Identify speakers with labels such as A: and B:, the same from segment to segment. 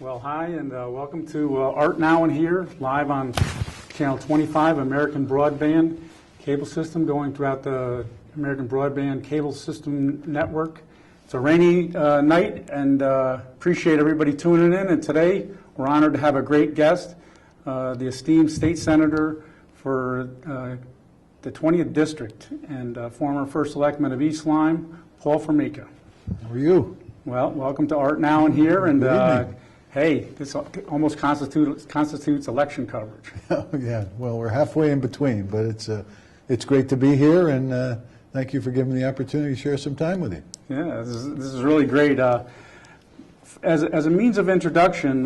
A: Well, hi, and welcome to Art Now and Here, live on Channel 25, American Broadband Cable System, going throughout the American Broadband Cable System Network. It's a rainy night, and appreciate everybody tuning in. And today, we're honored to have a great guest, the esteemed state senator for the 20th District and former First Selectman of East Lyme, Paul Formica.
B: How are you?
A: Well, welcome to Art Now and Here, and hey, this almost constitutes election coverage.
B: Oh, yeah, well, we're halfway in between, but it's great to be here, and thank you for giving me the opportunity to share some time with you.
A: Yeah, this is really great. As a means of introduction,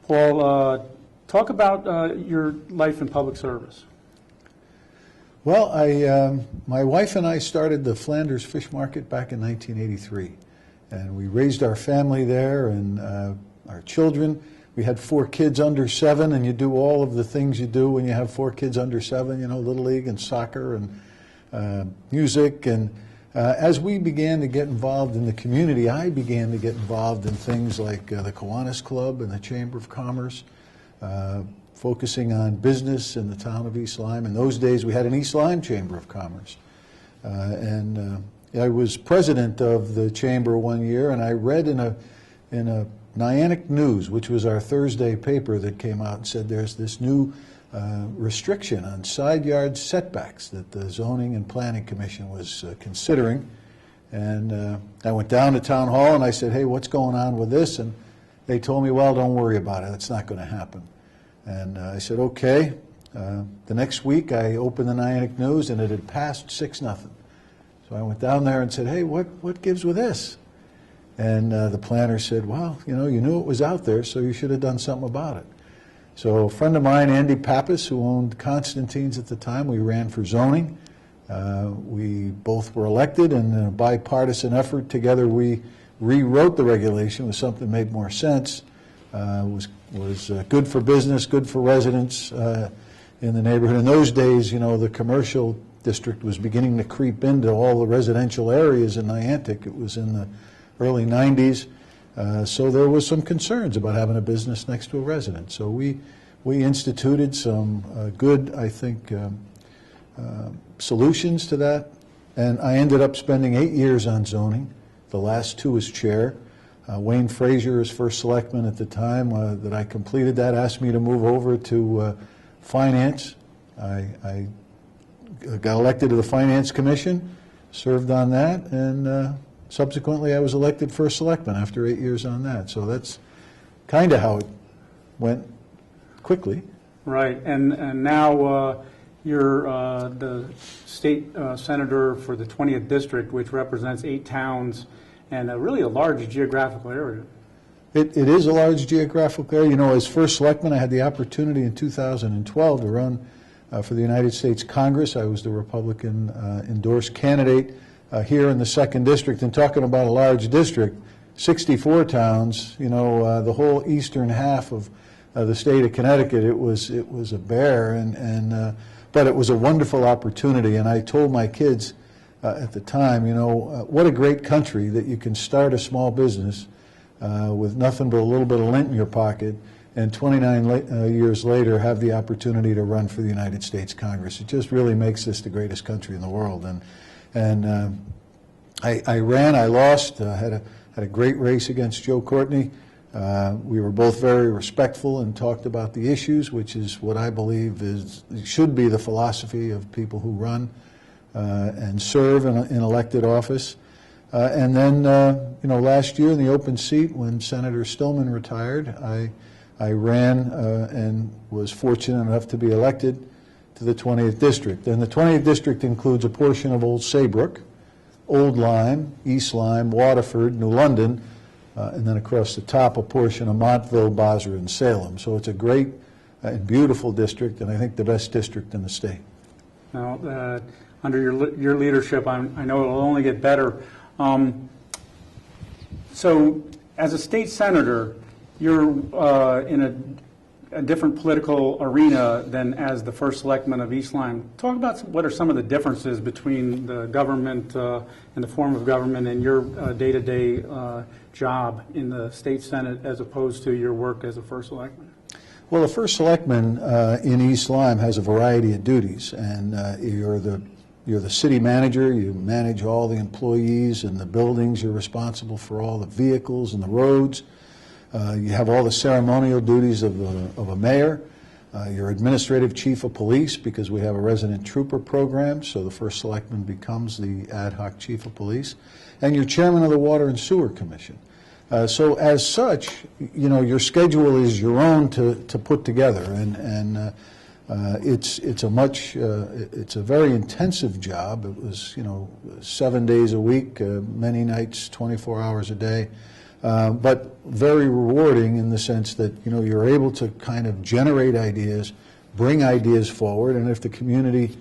A: Paul, talk about your life in public service.
B: Well, my wife and I started the Flanders Fish Market back in 1983, and we raised our family there and our children. We had 4 kids under 7, and you do all of the things you do when you have 4 kids under 7, you know, Little League and soccer and music. And as we began to get involved in the community, I began to get involved in things like the Kiwanis Club and the Chamber of Commerce, focusing on business in the town of East Lyme. In those days, we had an East Lyme Chamber of Commerce. I was president of the chamber one year, and I read in a Niantic News, which was our Thursday paper, that came out and said there's this new restriction on side yard setbacks that the Zoning and Planning Commission was considering. And I went down to Town Hall and I said, hey, what's going on with this? And they told me, well, don't worry about it. It's not going to happen. And I said, okay. The next week I opened the Niantic News and it had passed 6-0. So I went down there and said, hey, what gives with this? And the planner said, well, you know, you knew it was out there, so you should have done something about it. So a friend of mine, Andy Pappas, who owned Constantine's at the time, we ran for zoning. We both were elected, and in a bipartisan effort together, we rewrote the regulation with something that made more sense. Was good for business, good for residents in the neighborhood. In those days, you know, the commercial district was beginning to creep into all the residential areas in Niantic. It was in the early 90s, so there was some concerns about having a business next to a residence. So we instituted some good, I think, solutions to that, and I ended up spending 8 years on zoning, the last 2 as chair. Wayne Frazier, as first selectman at the time that I completed that, asked me to move over to finance. I got elected to the Finance Commission, served on that, and subsequently, I was elected first selectman after 8 years on that. So that's kind of how it went quickly. Right,
A: and now you're the state senator for the 20th District, which represents 8 towns and really a large geographical area.
B: It is a large geographical area. You know, as first selectman, I had the opportunity in 2012 to run for the United States Congress. I was the Republican endorsed candidate here in the 2nd District. And talking about a large district, 64 towns, you know, the whole eastern half of the state of Connecticut, it was a bear, but it was a wonderful opportunity. And I told my kids at the time, you know, what a great country that you can start a small business with nothing but a little bit of lint in your pocket, and 29 years later have the opportunity to run for the United States Congress. It just really makes this the greatest country in the world. And I ran, I lost, had a great race against Joe Courtney. We were both very respectful and talked about the issues, which is what I believe should be the philosophy of people who run and serve in elected office. And then, you know, last year in the open seat when Senator Stillman retired, I ran and was fortunate enough to be elected to the 20th District. And the 20th District includes a portion of Old Saybrook, Old Lyme, East Lyme, Waterford, New London, and then across the top a portion of Montville, Bosra, and Salem. So it's a great and beautiful district, and I think the best district in the state.
A: Now, under your leadership, I know it will only get better. So as a state senator, you're in a different political arena than as the first selectman of East Lyme. Talk about what are some of the differences between the government and the form of government and your day-to-day job in the state senate as opposed to your work as a first selectman.
B: Well, the first selectman in East Lyme has a variety of duties, and you're the city manager. You manage all the employees and the buildings. You're responsible for all the vehicles and the roads. You have all the ceremonial duties of a mayor. You're administrative chief of police because we have a resident trooper program, so the first selectman becomes the ad hoc chief of police. And you're chairman of the Water and Sewer Commission. So as such, you know, your schedule is your own to put together, and it's a very intensive job. It was, you know, 7 days a week, many nights, 24 hours a day, but very rewarding in the sense that, you know, you're able to kind of generate ideas, bring ideas forward, and if the community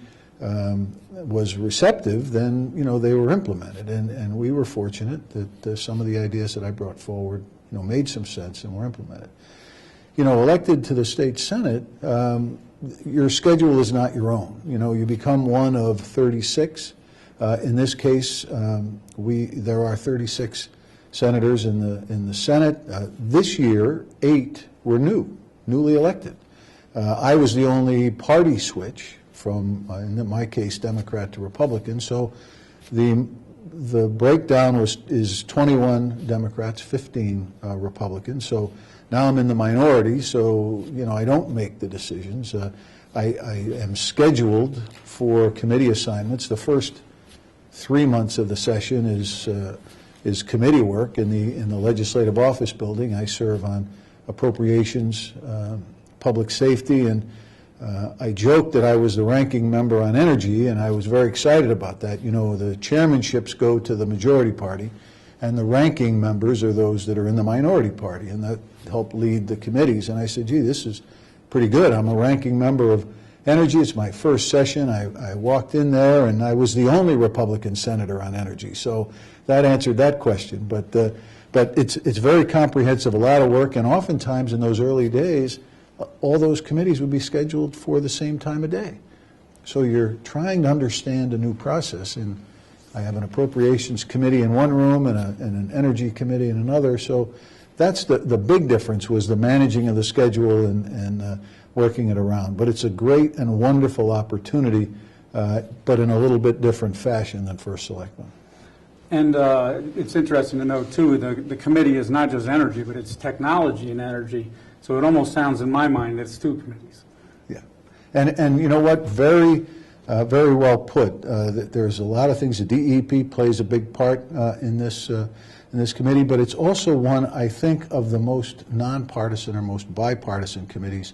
B: was receptive, then, you know, they were implemented, and we were fortunate that some of the ideas that I brought forward, you know, made some sense and were implemented. You know, elected to the state senate, your schedule is not your own. You know, you become one of 36. In this case, there are 36 senators in the Senate. This year, 8 were newly elected. I was the only party switch from, in my case, Democrat to Republican. So the breakdown is 21 Democrats, 15 Republicans. So now I'm in the minority, so, you know, I don't make the decisions. I am scheduled for committee assignments. The first 3 months of the session is committee work in the legislative office building. I serve on appropriations, public safety, and I joked that I was the ranking member on energy, and I was very excited about that. You know, the chairmanships go to the majority party, and the ranking members are those that are in the minority party, and that help lead the committees. And I said, gee, this is pretty good. I'm a ranking member of energy. It's my first session. I walked in there, and I was the only Republican senator on energy. So that answered that question. But it's very comprehensive, a lot of work, and oftentimes in those early days, all those committees would be scheduled for the same time of day. So you're trying to understand a new process, and I have an appropriations committee in one room and an energy committee in another. So that's the big difference, was the managing of the schedule and working it around. But it's a great and wonderful opportunity, but in a little bit different fashion than first selectman.
A: And it's interesting to note, too, the committee is not just energy, but it's technology and energy. So it almost sounds in my mind that it's 2 committees.
B: Yeah. And you know what? Very well put. There's a lot of things. The DEP plays a big part in this committee, but it's also one, I think, of the most nonpartisan or most bipartisan committees,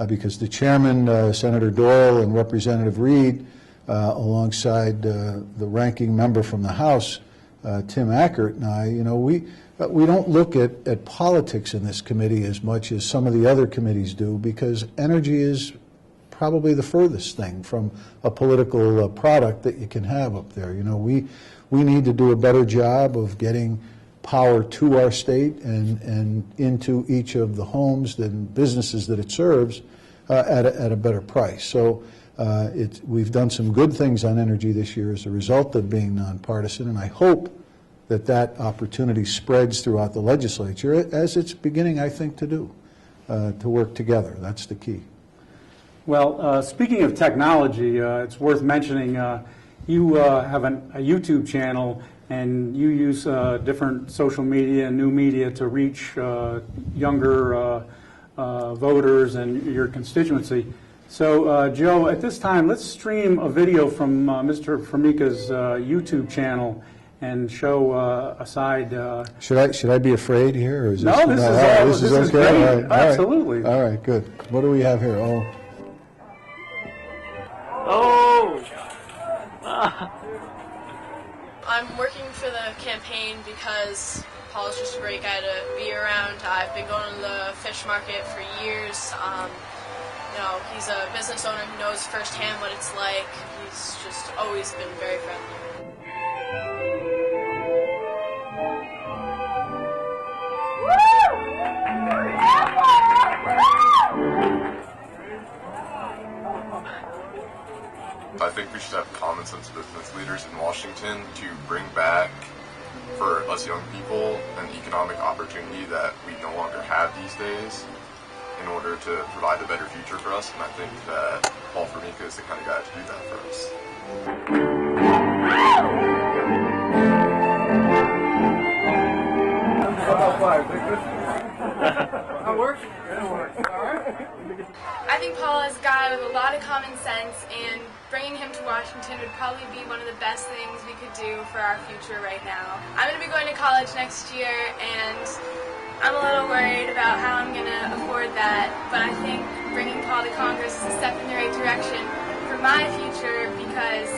B: because the chairman, Senator Doyle, and Representative Reed, alongside the ranking member from the House, Tim Ackert, and I, you know, we don't look at politics in this committee as much as some of the other committees do, because energy is probably the furthest thing from a political product that you can have up there. You know, we need to do a better job of getting power to our state and into each of the homes and businesses that it serves at a better price. So we've done some good things on energy this year as a result of being nonpartisan, and I hope that opportunity spreads throughout the legislature, as it's beginning, I think, to do, to work together. That's the key.
A: Well, speaking of technology, it's worth mentioning you have a YouTube channel, and you use different social media and new media to reach younger voters and your constituency. So, Joe, at this time, let's stream a video from Mr. Formica's YouTube channel and show a side.
B: Should I be afraid here? Or is
A: no, this is
B: okay?
A: great.
B: All right.
A: Absolutely.
B: All right, good. What do we have here?
C: I'm working for the campaign because Paul's just a great guy to be around. I've been going to the fish market for years. You know, he's a business owner who knows firsthand what it's like. He's just always been very friendly.
D: Woo! think we should have common sense business leaders in Washington to bring back, for us young people, an economic opportunity that we no longer have these days in order to provide a better future for us. And I think that Paul Formica is the kind of guy to do that for us.
C: That works? I think Paul is a guy with a lot of common sense, and bringing him to Washington would probably be one of the best things we could do for our future right now. I'm going to be going to college next year, and I'm a little worried about how I'm going to afford that, but I think bringing Paul to Congress is a step in the right direction for my future, because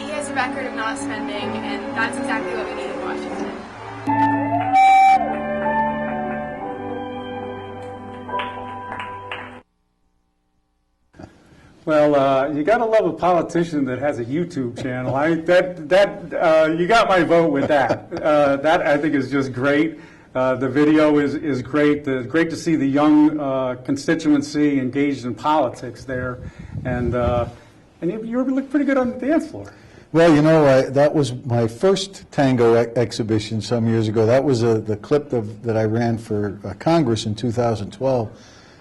C: he has a record of not spending, and that's exactly what we need in Washington.
A: Well, you gotta love a politician that has a YouTube channel. You got my vote with that. That I think is just great. The video is great. Great to see the young constituency engaged in politics there, and you look pretty good on the dance floor.
B: Well, you know, that was my first tango exhibition some years ago. That was the clip that I ran for Congress in 2012.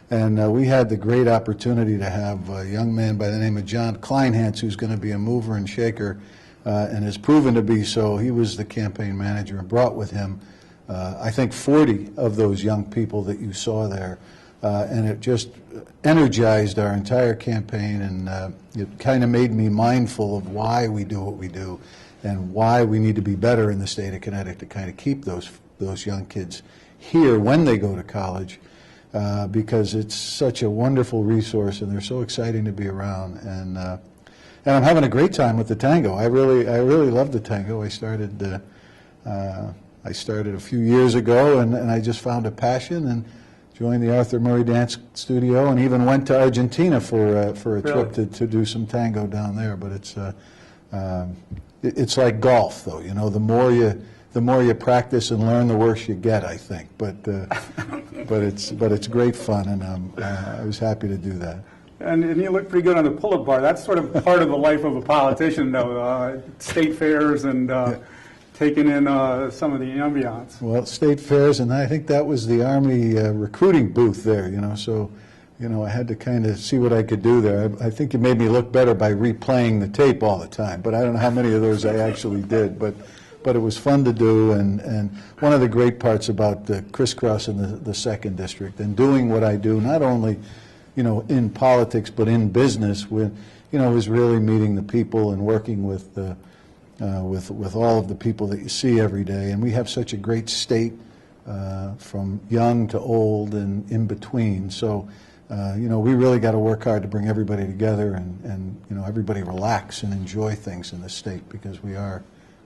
B: And we had the great opportunity to have a young man by the name of John Kleinhans, who's going to be a mover and shaker, and has proven to be so. He was the campaign manager and brought with him, I think, 40 of those young people that you saw there. And it just energized our entire campaign, and it kind of made me mindful of why we do what we do and why we need to be better in the state of Connecticut to kind of keep those young kids here when they go to college. Because it's such a wonderful resource, and they're so exciting to be around, and I'm having a great time with the tango. I really love the tango. I started a few years ago, and I just found a passion and joined the Arthur Murray Dance Studio, and even went to Argentina for a trip to do some tango down there. But it's like golf, though. You know, the more you practice and learn, the worse you get, I think. But it's great fun, and I was happy to do that.
A: And you look pretty good on the pull-up bar. That's sort of part of the life of a politician, though. State fairs and taking in some of the ambiance.
B: Well, state fairs, and I think that was the Army recruiting booth there. You know, so I had to kind of see what I could do there. I think it made me look better by replaying the tape all the time. But I don't know how many of those I actually did. But it was fun to do, and one of the great parts about crisscrossing the 2nd District and doing what I do, not only, in politics, but in business, is really meeting the people and working with all of the people that you see every day. And we have such a great state, from young to old and in between. So, we really got to work hard to bring everybody together and everybody relax and enjoy things in the state, because we are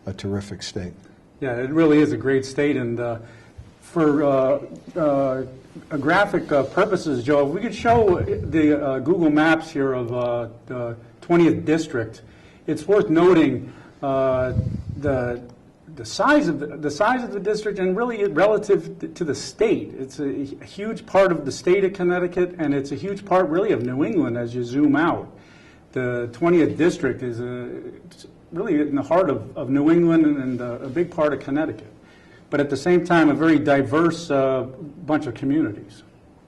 B: a terrific state.
A: Yeah, it really is a great state, and for graphic purposes, Joe, if we could show the Google Maps here of the 20th District, it's worth noting the size of the district, and really relative to the state. It's a huge part of the state of Connecticut, and it's a huge part really of New England as you zoom out. The 20th District is really in the heart of New England and a big part of Connecticut, but at the same time a very diverse bunch of communities.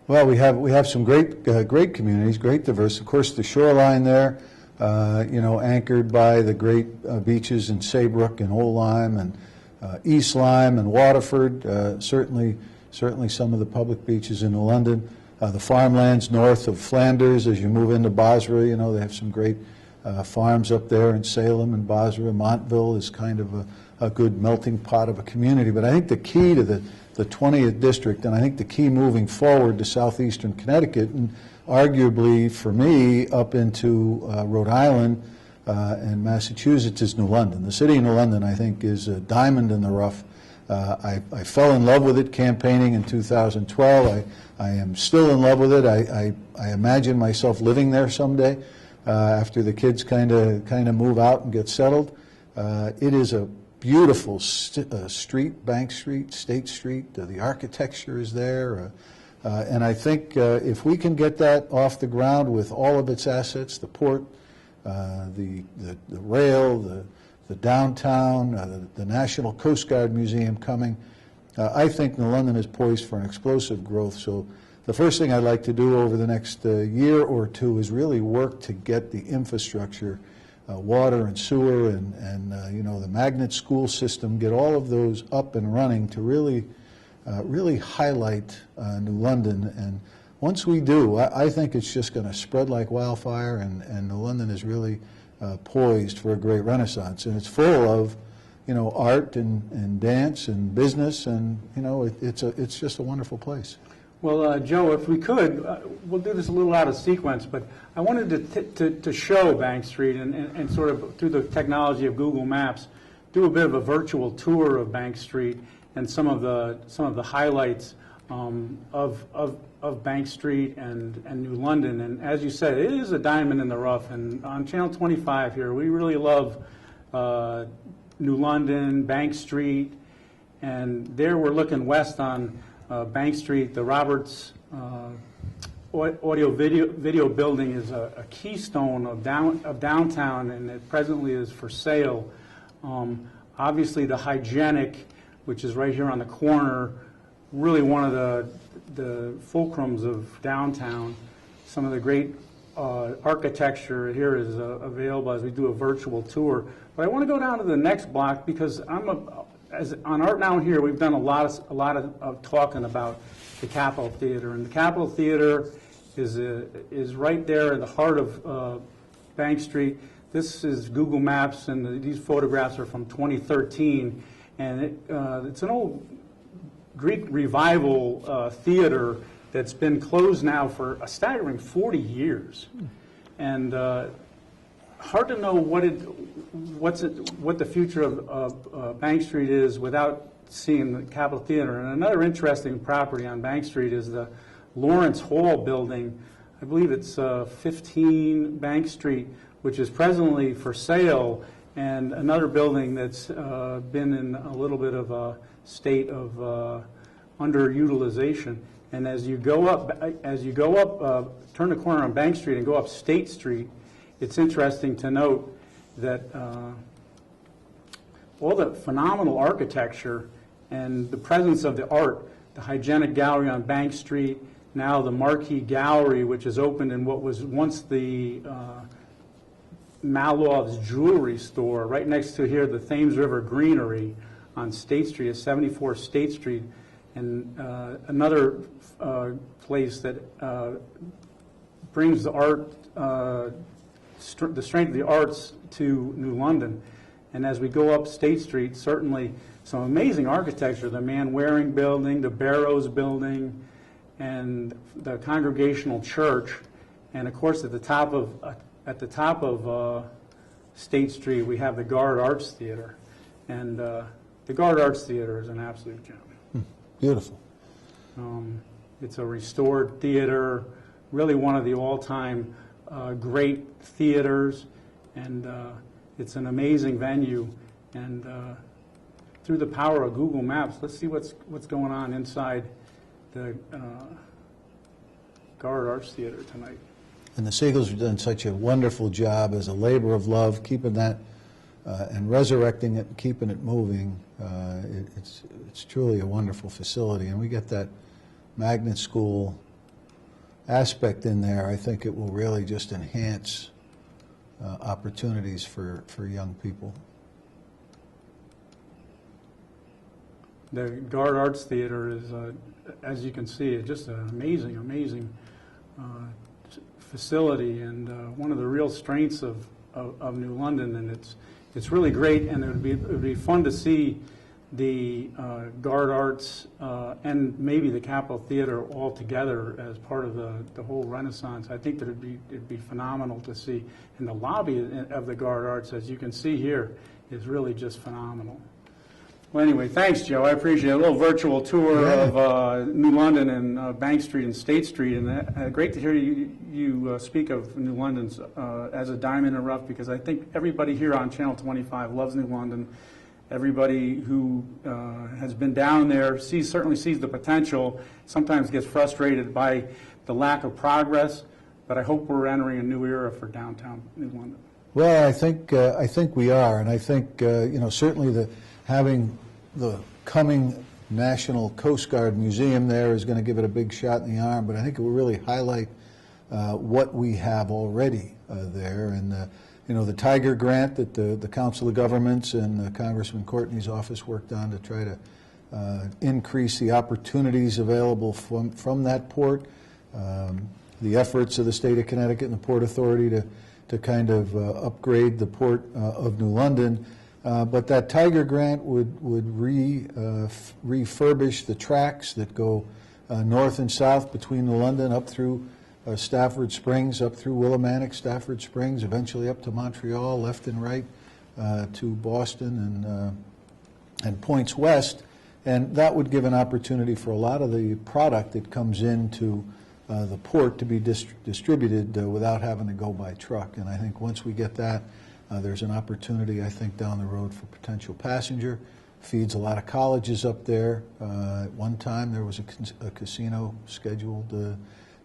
B: Well, we have some great communities, great diverse. Of course, the shoreline there, anchored by the great beaches in Saybrook and Old Lyme and East Lyme and Waterford. Certainly some of the public beaches in London. The farmlands north of Flanders, as you move into Bosra, they have some great farms up there in Salem and Bosra. Montville is kind of a good melting pot of a community. But I think the key to the 20th District, and I think the key moving forward to southeastern Connecticut, and arguably for me up into Rhode Island and Massachusetts, is New London. The city of New London, I think, is a diamond in the rough. I fell in love with it campaigning in 2012. I am still in love with it. I imagine myself living there someday. After the kids kind of move out and get settled. It is a beautiful street, Bank Street, State Street. The architecture is there. And I think if we can get that off the ground with all of its assets, the port, the rail, the downtown, the National Coast Guard Museum coming. I think New London is poised for an explosive growth. So the first thing I'd like to do over the next year or two is really work to get the infrastructure, water and sewer and you know, the magnet school system, get all of those up and running to really highlight New London. And once we do, I think it's just going to spread like wildfire, and New London is really poised for a great renaissance. And it's full of, you know, art and dance and business, and you know, it's just a wonderful place.
A: Well, Joe, if we could, we'll do this a little out of sequence, but I wanted to show Bank Street and sort of through the technology of Google Maps, do a bit of a virtual tour of Bank Street and some of the highlights of Bank Street and New London. And as you said, it is a diamond in the rough. And on Channel 25 here, we really love New London, Bank Street, and there we're looking west on Bank Street. The Roberts audio video building is a keystone of downtown, and it presently is for sale. Obviously, the Hygienic, which is right here on the corner, really one of the fulcrums of downtown. Some of the great architecture here is available as we do a virtual tour. But I want to go down to the next block because on Art Now here, we've done a lot of talking about the Capitol Theater, and the Capitol Theater is right there in the heart of Bank Street. This is Google Maps, and these photographs are from 2013, and it's an old Greek revival theater that's been closed now for a staggering 40 years, and hard to know what the future of Bank Street is without seeing the Capitol Theater. And another interesting property on Bank Street is the Lawrence Hall building. I believe it's 15 Bank Street, which is presently for sale, and another building that's been in a little bit of a state of underutilization. And as you go up, turn the corner on Bank Street and go up State Street, it's interesting to note that all the phenomenal architecture and the presence of the art, the Hygienic Gallery on Bank Street, now the Marquee Gallery, which is opened in what was once the Malov's jewelry store, right next to here, the Thames River Greenery on State Street, at 74 State Street, and another place that brings the art, the strength of the arts to New London. And as we go up State Street, certainly some amazing architecture, the Manwaring Building, the Barrows Building, and the Congregational Church. And of course, at the top of State Street, we have the Gard Arts Theater. And the Gard Arts Theater is an absolute gem.
B: Beautiful.
A: It's a restored theater, really one of the all-time great theaters, and it's an amazing venue. And through the power of Google Maps, let's see what's going on inside the Gard Arts Theater tonight.
B: And the Siegels have done such a wonderful job as a labor of love, keeping that and resurrecting it, and keeping it moving. It's truly a wonderful facility, and we get that magnet school aspect in there. I think it will really just enhance opportunities for young people.
A: The Gard Arts Theater is, as you can see, just an amazing facility, and one of the real strengths of New London. And it's really great, and it would be fun to see the Gard Arts and maybe the Capitol Theater all together as part of the whole Renaissance. I think that it'd be phenomenal to see. And the lobby of the Gard Arts, as you can see here, is really just phenomenal. Well, anyway, thanks, Joe. I appreciate it. A little virtual tour of New London and Bank Street and State Street, and great to hear you speak of New London as a diamond in the rough, because I think everybody here on Channel 25 loves New London. Everybody who has been down there certainly sees the potential, sometimes gets frustrated by the lack of progress, but I hope we're entering a new era for downtown New London.
B: Well, I think we are, and I think certainly having the coming National Coast Guard Museum there is going to give it a big shot in the arm. But I think it will really highlight what we have already there, and the Tiger Grant that the Council of Governments and Congressman Courtney's office worked on to try to increase the opportunities available from that port. The efforts of the state of Connecticut and the Port Authority to kind of upgrade the port of New London. But that Tiger Grant would refurbish the tracks that go north and south between New London up through Stafford Springs, up through Willimantic, Stafford Springs, eventually up to Montreal, left and right to Boston and points west. And that would give an opportunity for a lot of the product that comes into the port to be distributed without having to go by truck. And I think once we get that, there's an opportunity, I think, down the road for potential passenger. Feeds a lot of colleges up there. At one time, there was a casino scheduled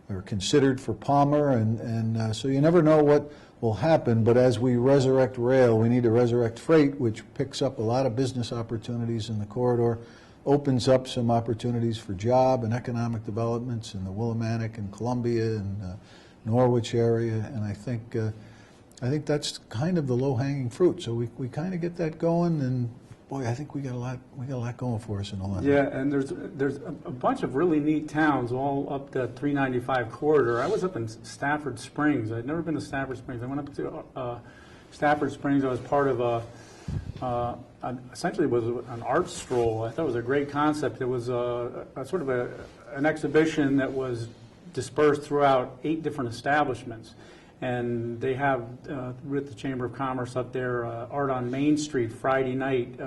B: or considered for Palmer, and so you never know what will happen. But as we resurrect rail, we need to resurrect freight, which picks up a lot of business opportunities in the corridor, opens up some opportunities for job and economic developments in the Willimantic and Columbia and Norwich area, and I think that's kind of the low-hanging fruit. So we kind of get that going, and boy, I think we got a lot going for us in the London.
A: Yeah, and there's a bunch of really neat towns all up the 395 corridor. I was up in Stafford Springs. I'd never been to Stafford Springs. I went up to Stafford Springs. I was part of essentially it was an art stroll. I thought it was a great concept. It was a sort of an exhibition that was dispersed throughout 8 different establishments. And they have, with the Chamber of Commerce up there, Art on Main Street Friday night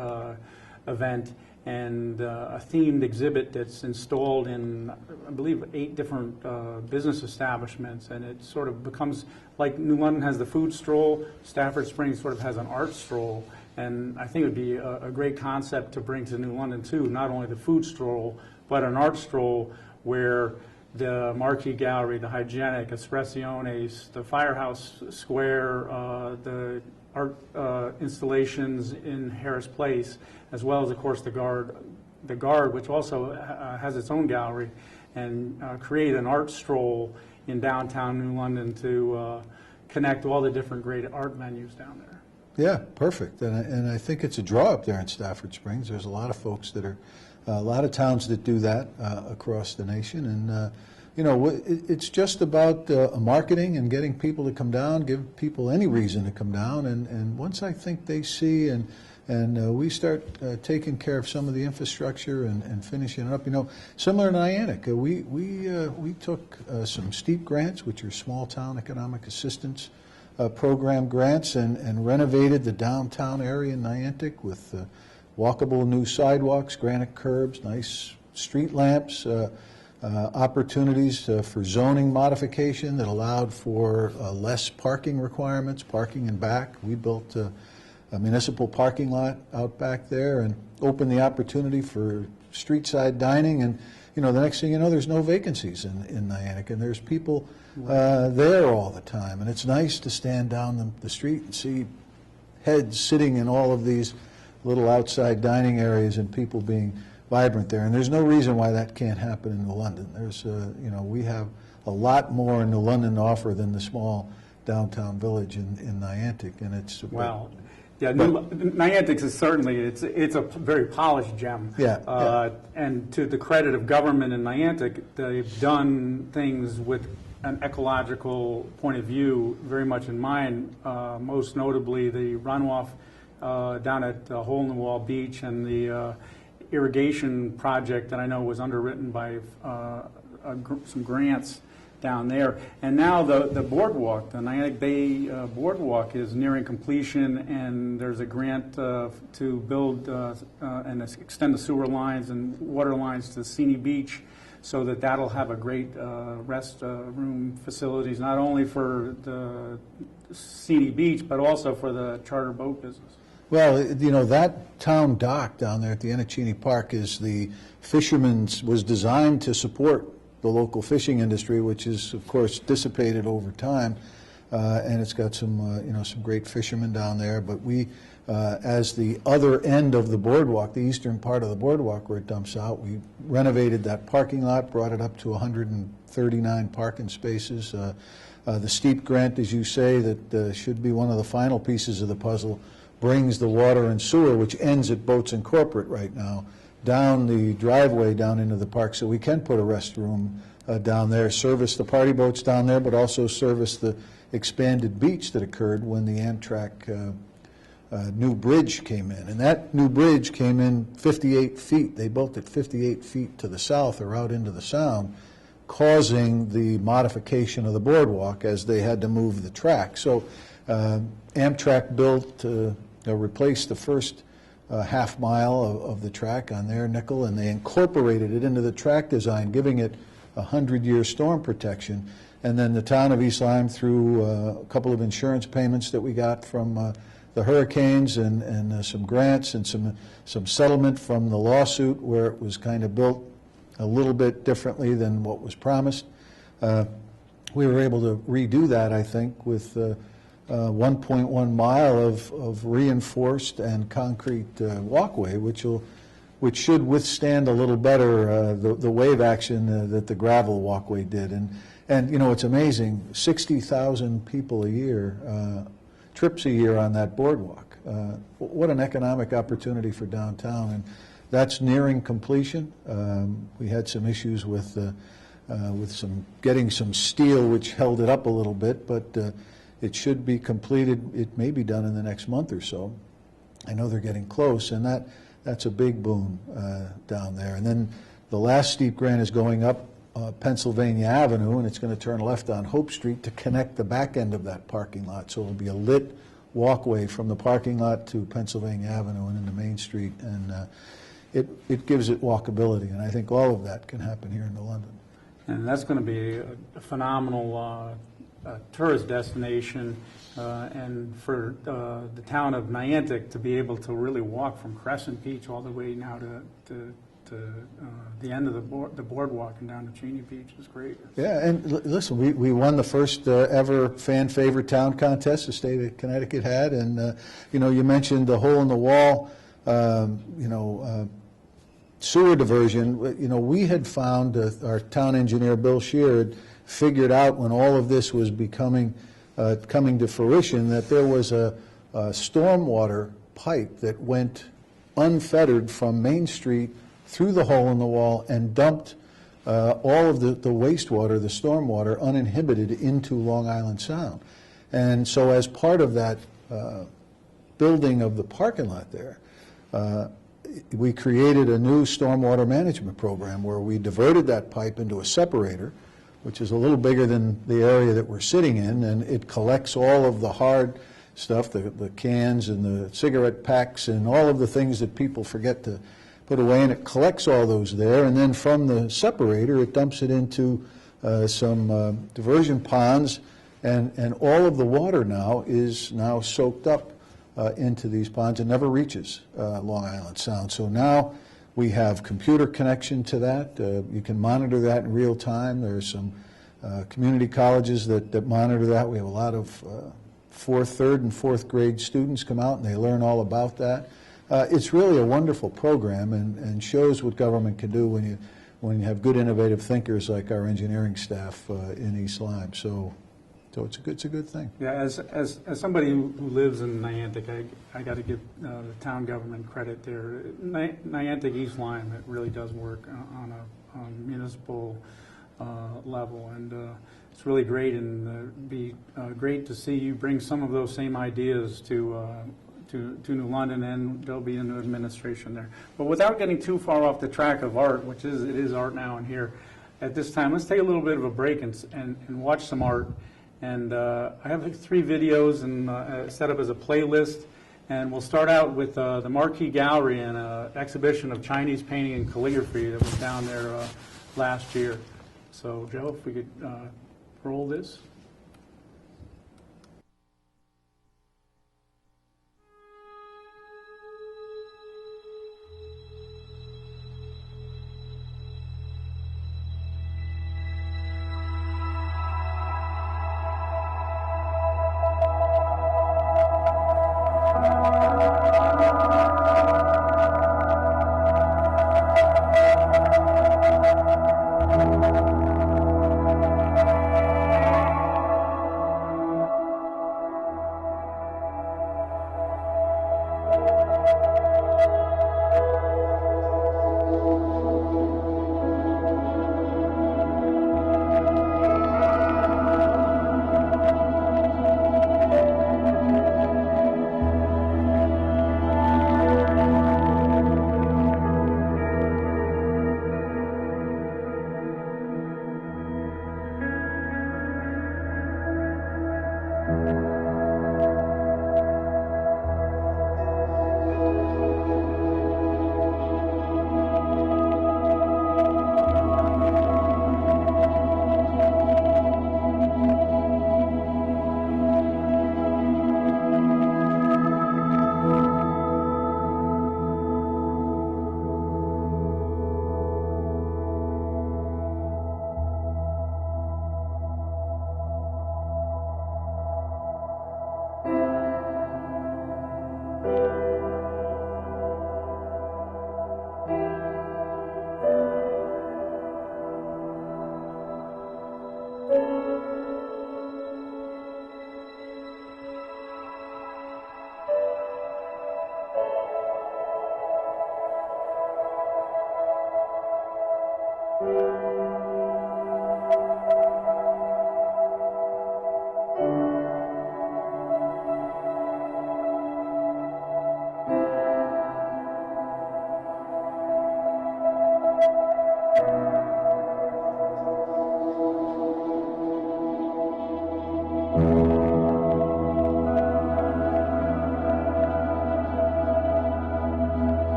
A: event, and a themed exhibit that's installed in, I believe, 8 different business establishments. And it sort of becomes like New London has the food stroll, Stafford Springs sort of has an art stroll. And I think it would be a great concept to bring to New London, too, not only the food stroll, but an art stroll where the Marquee Gallery, the Hygienic, Espressiones, the Firehouse Square, the art installations in Harris Place, as well as, of course, the Guard, which also has its own gallery, and create an art stroll in downtown New London to connect all the different great art venues down there.
B: Yeah, perfect. And I think it's a draw up there in Stafford Springs. There's a lot of folks that are, a lot of towns that do that across the nation. And, it's just about marketing and getting people to come down, give people any reason to come down. And once I think they see and we start taking care of some of the infrastructure and finishing it up, similar to Niantic, we took some STEEP grants, which are small town economic assistance program grants, and renovated the downtown area in Niantic with walkable new sidewalks, granite curbs, nice street lamps, opportunities for zoning modification that allowed for less parking requirements, parking in back. We built a municipal parking lot out back there and opened the opportunity for street side dining, and the next thing you know, there's no vacancies in Niantic, and there's people there all the time, and it's nice to stand down the street and see heads sitting in all of these little outside dining areas and people being vibrant there. And there's no reason why that can't happen in New London. There's, we have a lot more in New London to offer than the small downtown village in Niantic, and it's
A: well. Yeah, Niantic is certainly, it's a very polished gem.
B: Yeah.
A: And to the credit of government in Niantic, they've done things with an ecological point of view very much in mind, most notably the runoff down at Hole in the Wall Beach and the irrigation project that I know was underwritten by some grants down there. And now the boardwalk, the Niantic Bay boardwalk, is nearing completion, and there's a grant to build and extend the sewer lines and water lines to Sini Beach, so that'll have a great rest room facilities, not only for the Sini Beach, but also for the charter boat business.
B: Well, that town dock down there at the Ennicini Park is was designed to support the local fishing industry, which is, of course, dissipated over time. and it's got some, some great fishermen down there. But we, as the other end of the boardwalk, the eastern part of the boardwalk where it dumps out, we renovated that parking lot, brought it up to 139 parking spaces. The steep grant, as you say, that should be one of the final pieces of the puzzle, brings the water and sewer, which ends at Boats and Corporate right now, down the driveway down into the park, so we can put a restroom down there, service the party boats down there, but also service the expanded beach that occurred when the Amtrak new bridge came in. And that new bridge came in 58 feet. They built it 58 feet to the south or out into the Sound, causing the modification of the boardwalk as they had to move the track. So Amtrak built, replaced the first half mile of the track on their nickel, and they incorporated it into the track design, giving it 100-year storm protection. And then the town of East Lyme, through a couple of insurance payments that we got from the hurricanes and some grants and some settlement from the lawsuit where it was kind of built a little bit differently than what was promised, we were able to redo that, I think, with 1.1 mile of reinforced and concrete walkway, which should withstand a little better the wave action that the gravel walkway did. And it's amazing, 60,000 people a year, trips a year on that boardwalk. What an economic opportunity for downtown, and that's nearing completion. We had some issues with getting some steel, which held it up a little bit, but it should be completed. It may be done in the next month or so. I know they're getting close, and that's a big boon down there. And then the last steep grant is going up Pennsylvania Avenue, and it's going to turn left on Hope Street to connect the back end of that parking lot. So it'll be a lit walkway from the parking lot to Pennsylvania Avenue and into Main Street, and it gives it walkability. And I think all of that can happen here in London.
A: And that's going to be a phenomenal tourist destination, and for the town of Niantic to be able to really walk from Crescent Beach all the way now to the end of the boardwalk and down to Cheney Beach is great.
B: Yeah, and listen, we won the first ever fan favorite town contest the state of Connecticut had, and you mentioned the hole in the wall, sewer diversion. We had found, our town engineer Bill Shear had figured out when all of this was coming to fruition that there was a stormwater pipe that went unfettered from Main Street through the hole in the wall and dumped all of the wastewater, the stormwater, uninhibited into Long Island Sound. And so as part of that building of the parking lot there, we created a new stormwater management program where we diverted that pipe into a separator, which is a little bigger than the area that we're sitting in, and it collects all of the hard stuff, the cans and the cigarette packs and all of the things that people forget to put away, and it collects all those there, and then from the separator it dumps it into some diversion ponds, and all of the water now is soaked up into these ponds and never reaches Long Island Sound. So now we have computer connection to that. You can monitor that in real time. There's some community colleges that monitor that. We have a lot of third and fourth grade students come out and they learn all about that. It's really a wonderful program and shows what government can do when you have good innovative thinkers like our engineering staff in East Lyme. So it's a good thing. Yeah,
A: as somebody who lives in Niantic, I got to give the town government credit there. Niantic East Lyme, it really does work on a municipal level, and it's really great, and be great to see you bring some of those same ideas to New London, and they'll be in the administration there. But without getting too far off the track of art, which it is art now and here, at this time, let's take a little bit of a break and watch some art. And I have 3 videos and set up as a playlist. And we'll start out with the Marquee Gallery and an exhibition of Chinese painting and calligraphy that was down there last year. So, Joe, if we could roll this.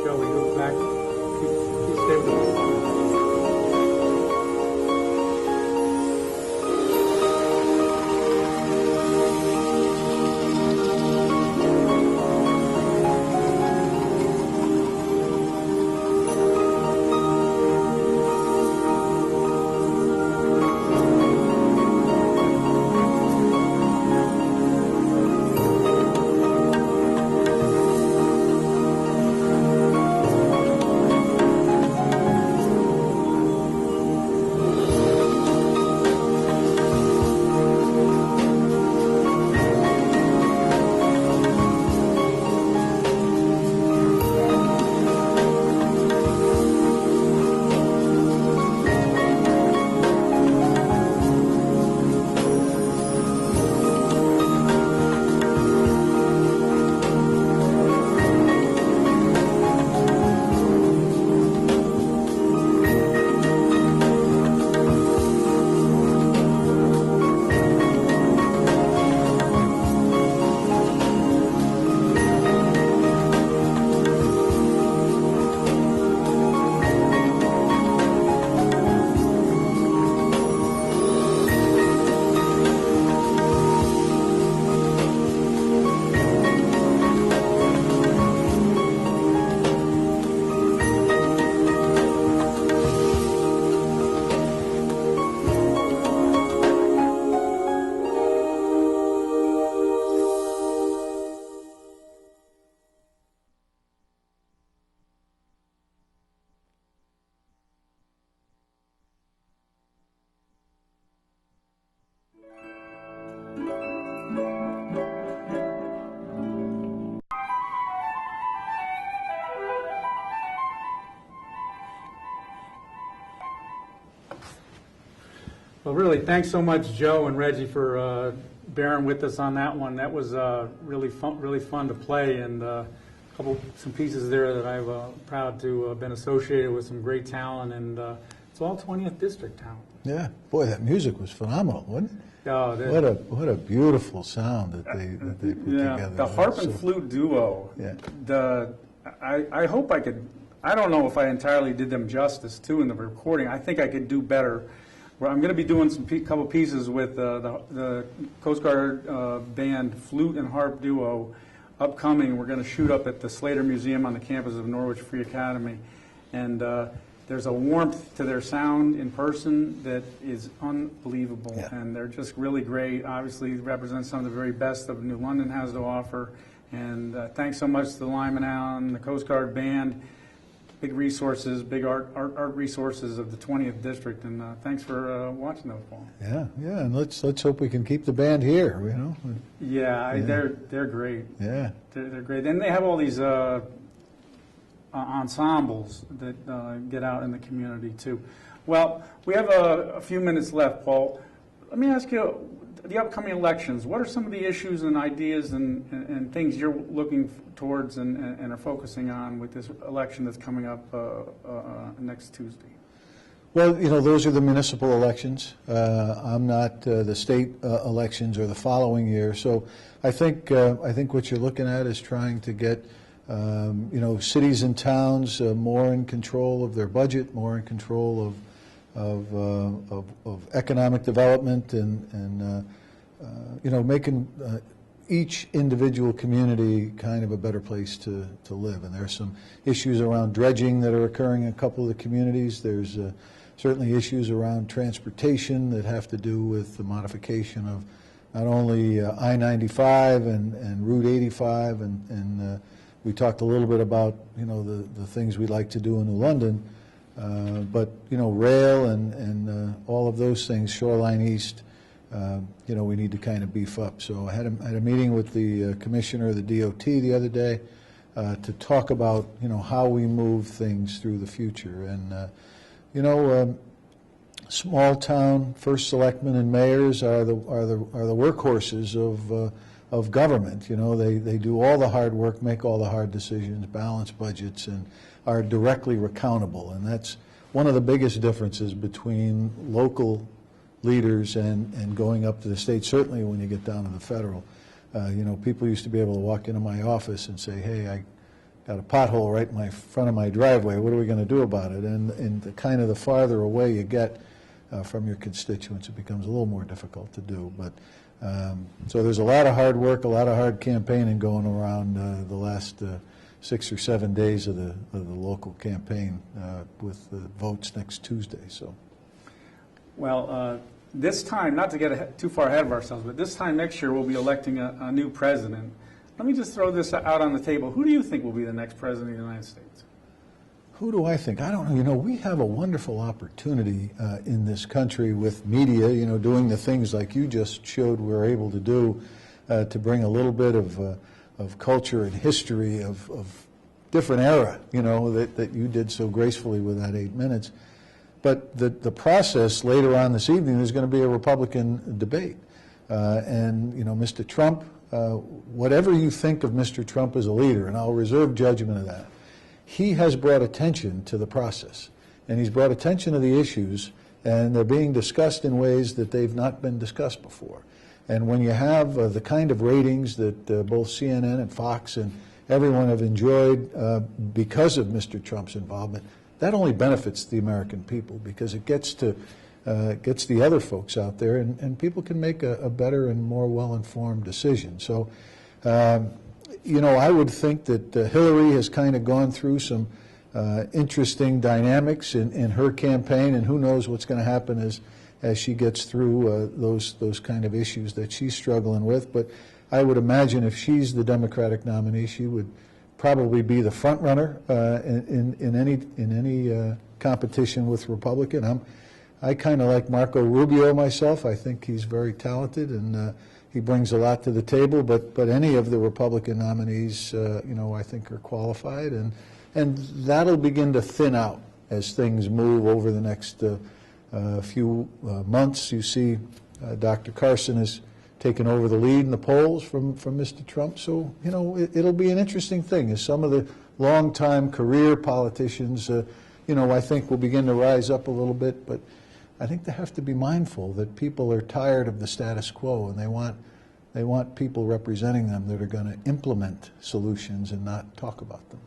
A: Joe, we go back. Please stay with us. Well, really, thanks so much, Joe and Reggie, for bearing with us on that one. That was really fun to play, and some pieces there that I'm proud to have been associated with some great talent, and it's all 20th District talent.
B: Yeah, boy, that music was phenomenal, wasn't it?
A: Oh,
B: What a beautiful sound that they put together.
A: The harp and
B: So-
A: flute duo.
B: Yeah.
A: I hope I could. I don't know if I entirely did them justice too in the recording. I think I could do better. Well, I'm going to be doing some couple pieces with the Coast Guard band flute and harp duo upcoming. We're going to shoot up at the Slater Museum on the campus of Norwich Free Academy, and there's a warmth to their sound in person that is unbelievable,
B: Yeah.
A: and they're just really great. Obviously, represent some of the very best of New London has to offer. And thanks so much to the Lyman Allen, the Coast Guard band. Big resources, big art resources of the 20th District, and thanks for watching those, Paul.
B: Yeah, and let's hope we can keep the band here.
A: Yeah, they're great.
B: Yeah.
A: They're great, and they have all these ensembles that get out in the community too. Well, we have a few minutes left, Paul. Let me ask you, the upcoming elections, what are some of the issues and ideas and things you're looking towards and are focusing on with this election that's coming up next Tuesday?
B: Well, those are the municipal elections. I'm not the state elections or the following year. So I think what you're looking at is trying to get cities and towns more in control of their budget, more in control of economic development, and making each individual community kind of a better place to live. And there's some issues around dredging that are occurring in a couple of the communities. There's certainly issues around transportation that have to do with the modification of not only I-95 and Route 85, and we talked a little bit about the things we'd like to do in New London, but rail and all of those things, Shoreline East, we need to kind of beef up. So I had a meeting with the commissioner of the DOT the other day to talk about how we move things through the future. And small town first selectmen and mayors are the workhorses of government. They do all the hard work, make all the hard decisions, balance budgets, and are directly accountable. And that's one of the biggest differences between local leaders and going up to the state. Certainly when you get down to the federal, people used to be able to walk into my office and say, "Hey, I got a pothole right in front of my driveway. What are we going to do about it?" And the farther away you get from your constituents, it becomes a little more difficult to do. But so there's a lot of hard work, a lot of hard campaigning going around the last 6 or 7 days of the local campaign with the votes next Tuesday. So,
A: well, this time, not to get too far ahead of ourselves, but this time next year we'll be electing a new president. Let me just throw this out on the table. Who do you think will be the next president of the United States?
B: Who do I think? I don't know. We have a wonderful opportunity in this country with media, doing the things like you just showed we're able to do to bring a little bit of culture and history of different era, that you did so gracefully with that 8 minutes. But the process later on this evening, there's going to be a Republican debate. And, Mr. Trump, whatever you think of Mr. Trump as a leader, and I'll reserve judgment of that, he has brought attention to the process. And he's brought attention to the issues, and they're being discussed in ways that they've not been discussed before. And when you have the kind of ratings that both CNN and Fox and everyone have enjoyed because of Mr. Trump's involvement, that only benefits the American people, because it gets the other folks out there, and people can make a better and more well-informed decision. So, I would think that Hillary has kind of gone through some interesting dynamics in her campaign, and who knows what's going to happen as she gets through those kind of issues that she's struggling with. But I would imagine if she's the Democratic nominee, she would probably be the front runner in any competition with Republican. I kind of like Marco Rubio myself. I think he's very talented, and he brings a lot to the table. But any of the Republican nominees, I think are qualified, and that'll begin to thin out as things move over the next few months. You see, Dr. Carson has taken over the lead in the polls from Mr. Trump. So, it'll be an interesting thing as some of the longtime career politicians, I think will begin to rise up a little bit. But I think they have to be mindful that people are tired of the status quo, and they want people representing them that are going to implement solutions and not talk about them.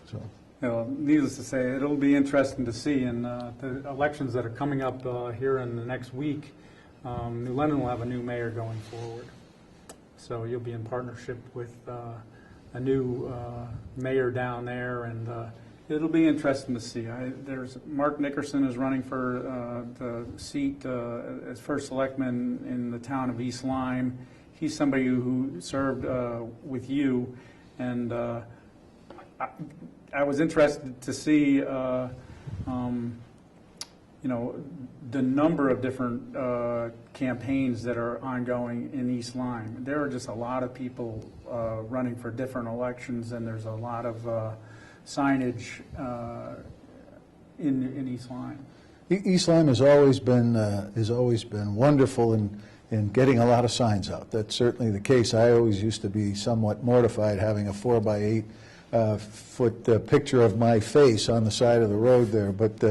B: So,
A: needless to say, it'll be interesting to see in the elections that are coming up here in the next week. New London will have a new mayor going forward. So you'll be in partnership with a new mayor down there, and it'll be interesting to see. There's Mark Nickerson is running for the seat as first selectman in the town of East Lyme. He's somebody who served with you, and I was interested to see the number of different campaigns that are ongoing in East Lyme. There are just a lot of people running for different elections, and there's a lot of signage in East Lyme.
B: East Lyme has always been wonderful in in getting a lot of signs out. That's certainly the case. I always used to be somewhat mortified having a 4-by-8 foot picture of my face on the side of the road there, but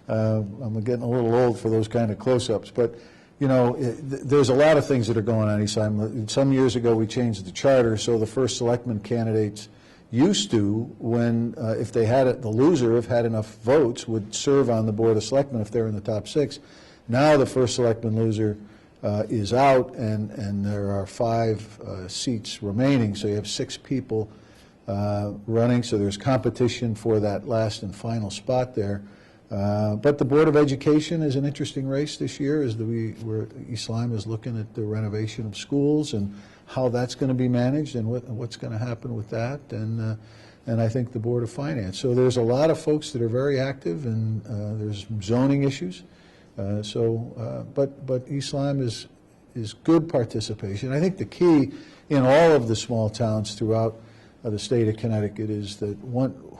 B: I'm getting a little old for those kind of close-ups. But you know, there's a lot of things that are going on, East Lyme. Some years ago we changed the charter so the first selectman candidates used to, when if they had it, the loser, if had enough votes, would serve on the Board of Selectmen if they're in the top 6. Now the first selectman loser is out, and there are 5 seats remaining, so you have 6 people running, so there's competition for that last and final spot there. But the Board of Education is an interesting race this year, as where East Lyme is looking at the renovation of schools and how that's going to be managed and what's going to happen with that, and I think the Board of Finance. So there's a lot of folks that are very active, and there's zoning issues. But East Lyme is good participation. I think the key in all of the small towns throughout the state of Connecticut is that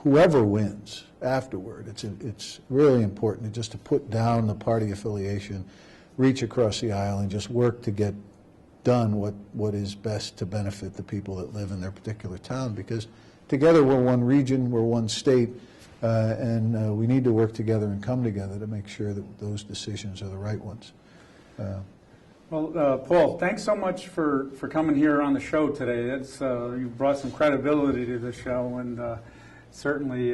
B: whoever wins afterward, it's really important just to put down the party affiliation, reach across the aisle, and just work to get done what is best to benefit the people that live in their particular town, because together we're one region, we're one state, and we need to work together and come together to make sure that those decisions are the right ones.
A: Well, Paul, thanks so much for coming here on the show today. You've brought some credibility to the show, and certainly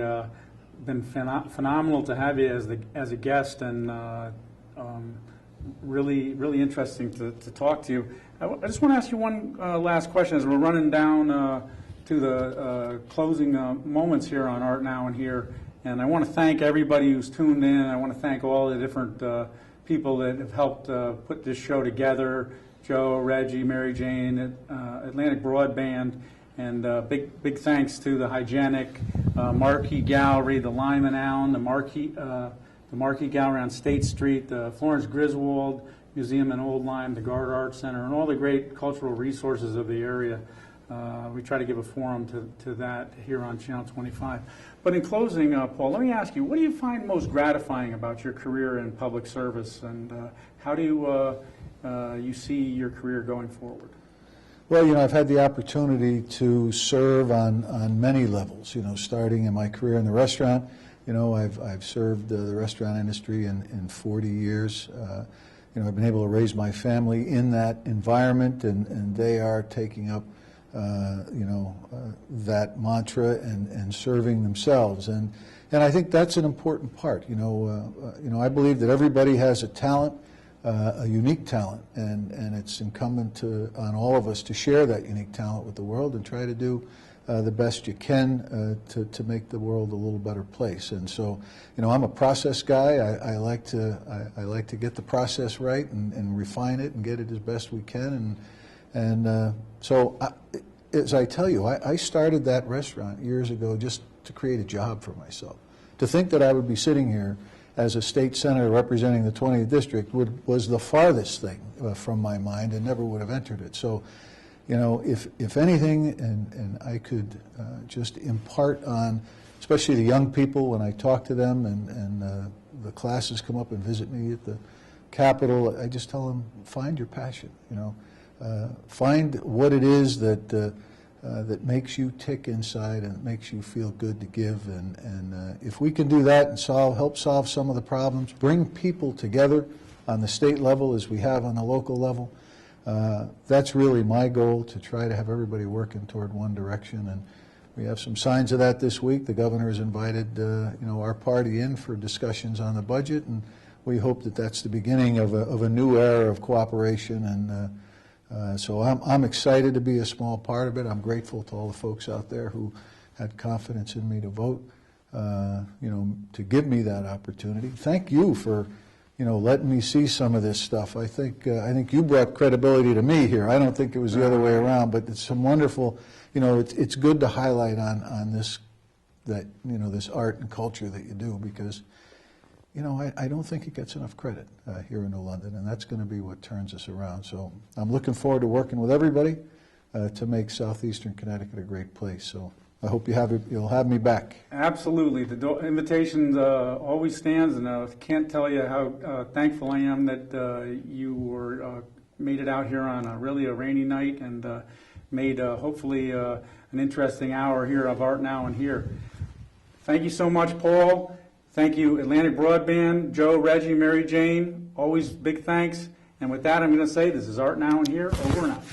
A: been phenomenal to have you as a guest, and really interesting to talk to you. I just want to ask you one last question as we're running down to the closing moments here on Art Now and Here. And I want to thank everybody who's tuned in. I want to thank all the different people that have helped put this show together: Joe, Reggie, Mary Jane, Atlantic Broadband, and big thanks to the Hygienic, Marquee Gallery, the Lyman Allen, the Marquee Gallery on State Street, the Florence Griswold Museum in Old Lyme, the Gard Art Center, and all the great cultural resources of the area. We try to give a forum to that here on Channel 25. But in closing, Paul, let me ask you, what do you find most gratifying about your career in public service, and how do you see your career going forward?
B: Well, you know, I've had the opportunity to serve on many levels, you know, starting in my career in the restaurant. You know, I've served the restaurant industry in 40 years. You know, I've been able to raise my family in that environment, and they are taking up that mantra and serving themselves, and I think that's an important part. You know, I believe that everybody has a talent, a unique talent, and it's incumbent on all of us to share that unique talent with the world and try to do the best you can to make the world a little better place. And so, you know, I'm a process guy. I like to get the process right and refine it and get it as best we can. So, as I tell you, I started that restaurant years ago just to create a job for myself. To think that I would be sitting here as a state senator representing the 20th district was the farthest thing from my mind, and never would have entered it. So, you know, if anything, and I could just impart on, especially the young people when I talk to them, and the classes come up and visit me at the Capitol, I just tell them, find your passion, you know. Find what it is that makes you tick inside and makes you feel good to give, and if we can do that and help solve some of the problems, bring people together on the state level as we have on the local level, that's really my goal, to try to have everybody working toward one direction. And we have some signs of that this week. The governor has invited our party in for discussions on the budget, and we hope that that's the beginning of a new era of cooperation. And so I'm excited to be a small part of it. I'm grateful to all the folks out there who had confidence in me to vote, to give me that opportunity. Thank you for, letting me see some of this stuff. I think you brought credibility to me here. I don't think it was the other way around, but it's some wonderful, it's good to highlight on this, this art and culture that you do, because I don't think it gets enough credit here in New London, and that's going to be what turns us around. So I'm looking forward to working with everybody to make southeastern Connecticut a great place. So I hope you'll have me back. Absolutely. The invitation always stands, and I can't tell you how thankful I am that you were
A: made it out here on really a rainy night and made hopefully an interesting hour here of Art Now and Here. Thank you so much, Paul. Thank you, Atlantic Broadband, Joe, Reggie, Mary Jane. Always big thanks. And with that, I'm going to say this is Art Now and Here, over and out.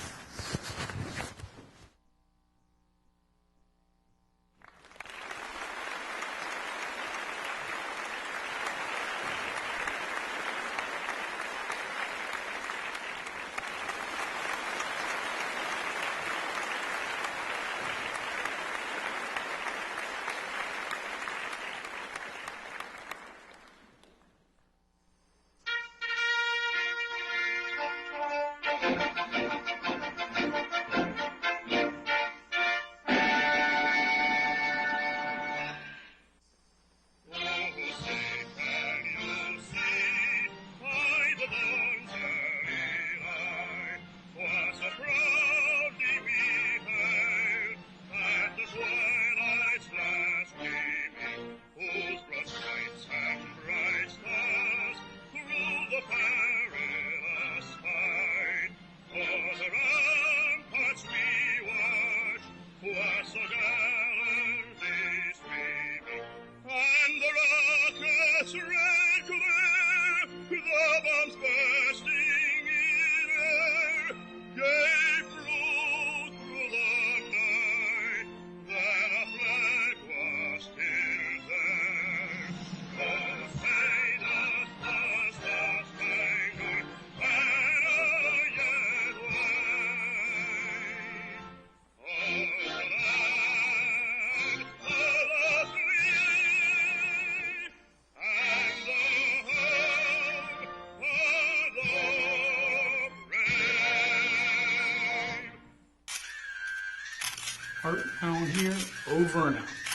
A: Art Now and Here, over and out.